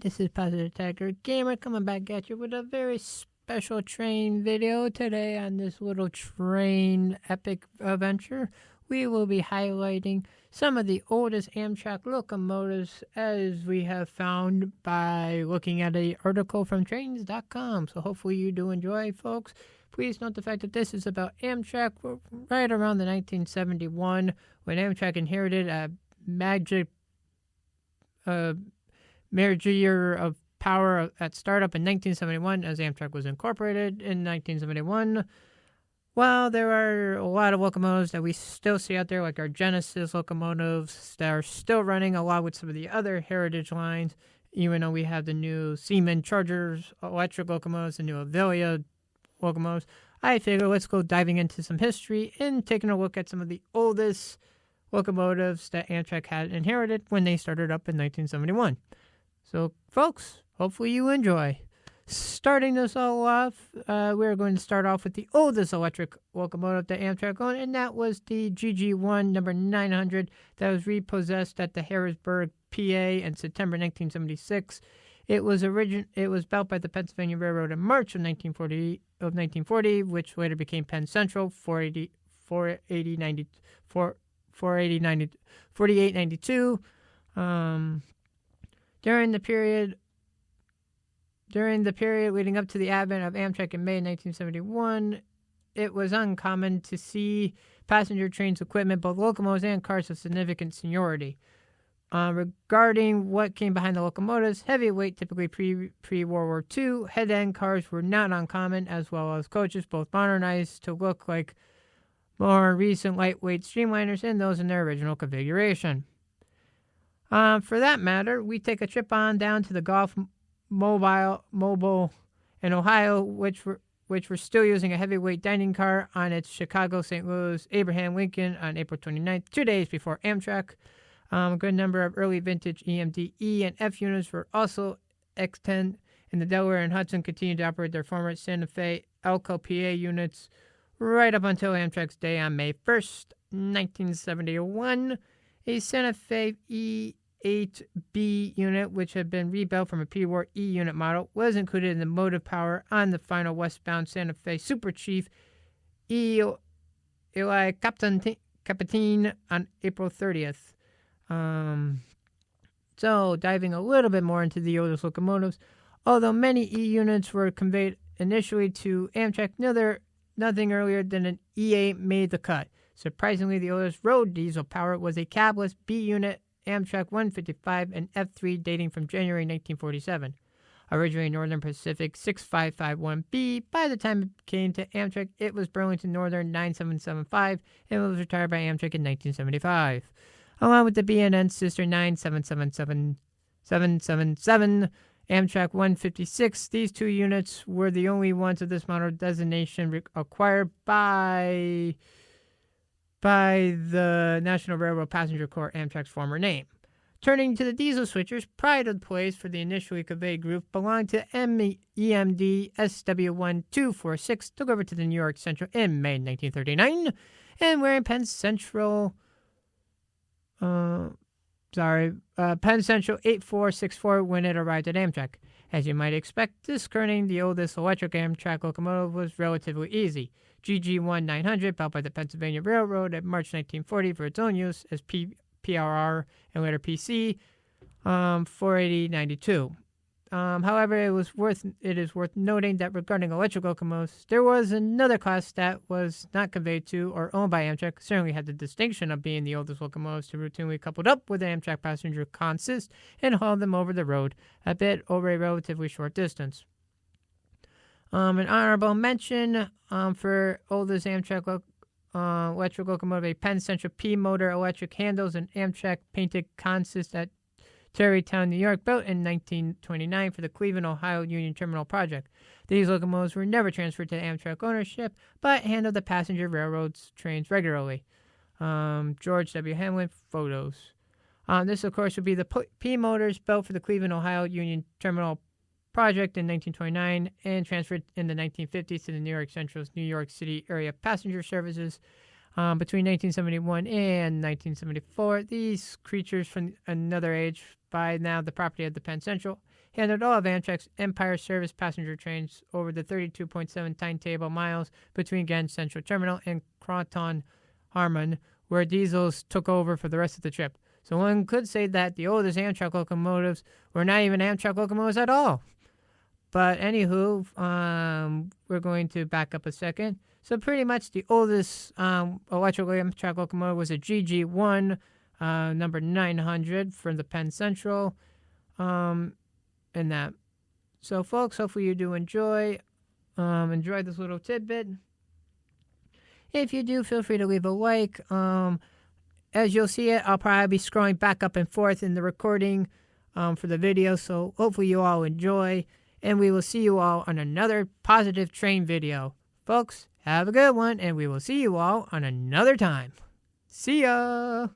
This is Positive Tiger Gamer coming back at you with a very special train video today on this little train epic adventure. We will be highlighting some of the oldest Amtrak locomotives as we have found by looking at an article from trains.com. So hopefully you do enjoy, folks. Please note the fact that this is about Amtrak right around the 1971 when Amtrak inherited a merger of power at startup in 1971 as Amtrak was incorporated in 1971. While there are a lot of locomotives that we still see out there, like our Genesis locomotives that are still running along with some of the other heritage lines, even though we have the new Siemens Chargers electric locomotives, the new Avelia locomotives, I figure let's go diving into some history and taking a look at some of the oldest locomotives that Amtrak had inherited when they started up in 1971. So, folks, hopefully you enjoy. Starting this all off, we're going to start off with the oldest electric locomotive that Amtrak owned, and that was the GG1 number 900 that was repossessed at the Harrisburg, PA in September 1976. It was built by the Pennsylvania Railroad in March of 1940, which later became Penn Central 4892. During the period leading up to the advent of Amtrak in May 1971, it was uncommon to see passenger trains equipment, both locomotives and cars of significant seniority. Regarding what came behind the locomotives, heavyweight, typically pre-World War II, head-end cars were not uncommon, as well as coaches, both modernized to look like more recent lightweight streamliners and those in their original configuration. For that matter, we take a trip on down to the Gulf Mobile in Ohio, which were still using a heavyweight dining car on its Chicago-St. Louis Abraham Lincoln on April 29th, 2 days before Amtrak. A good number of early vintage EMD E and F units were also extant, and the Delaware and Hudson continued to operate their former Santa Fe Elko PA units right up until Amtrak's day on May 1st, 1971. A Santa Fe E8B unit, which had been rebuilt from a pre-war E unit model, was included in the motive power on the final westbound Santa Fe Super Chief Eli Capitine on April 30th. So, diving a little bit more into the oldest locomotives, although many E units were conveyed initially to Amtrak, nothing earlier than an E8 made the cut. Surprisingly, the oldest road diesel power was a cabless B unit Amtrak 155 and F3 dating from January 1947. Originally Northern Pacific 6551B, by the time it came to Amtrak, it was Burlington Northern 9775 and was retired by Amtrak in 1975. Along with the BNN sister 97777, Amtrak 156, these two units were the only ones of this model designation acquired by the National Railroad Passenger Corps, Amtrak's former name. Turning to the diesel switchers, pride of the place for the initially conveyed group belonged to EMD SW1246, delivered to the New York Central in May 1939, and wearing Penn Central 8464 when it arrived at Amtrak. As you might expect, discerning the oldest electric Amtrak locomotive was relatively easy. GG1 900, built by the Pennsylvania Railroad in March 1940 for its own use as PRR and later PC, 48092. However, it is worth noting that regarding electric locomotives, there was another class that was not conveyed to or owned by Amtrak, certainly had the distinction of being the oldest locomotives to routinely coupled up with an Amtrak passenger consist and haul them over the road, a bit over a relatively short distance. An honorable mention for oldest Amtrak electric locomotive, a Penn Central P motor electric handles and Amtrak painted consist at Tarrytown, New York, built in 1929 for the Cleveland, Ohio Union Terminal project. These locomotives were never transferred to Amtrak ownership, but handled the passenger railroad's trains regularly. George W. Hamlin, photos. This, of course, would be the P motors built for the Cleveland, Ohio Union Terminal project in 1929 and transferred in the 1950s to the New York Central's New York City area passenger services. between 1971 and 1974. These creatures from another age, by now the property of the Penn Central, handled all of Amtrak's Empire Service passenger trains over the 32.7 timetable miles between Grand Central Terminal and Croton Harmon, where diesels took over for the rest of the trip. So one could say that the oldest Amtrak locomotives were not even Amtrak locomotives at all. But anywho, we're going to back up a second. So pretty much the oldest electrical Amtrak locomotive was a GG1, number 900 from the Penn Central, and that. So folks, hopefully you do enjoy this little tidbit. If you do, feel free to leave a like. As you'll see it, I'll probably be scrolling back up and forth in the recording for the video, so hopefully you all enjoy, and we will see you all on another positive train video. Folks, have a good one, and we will see you all on another time. See ya!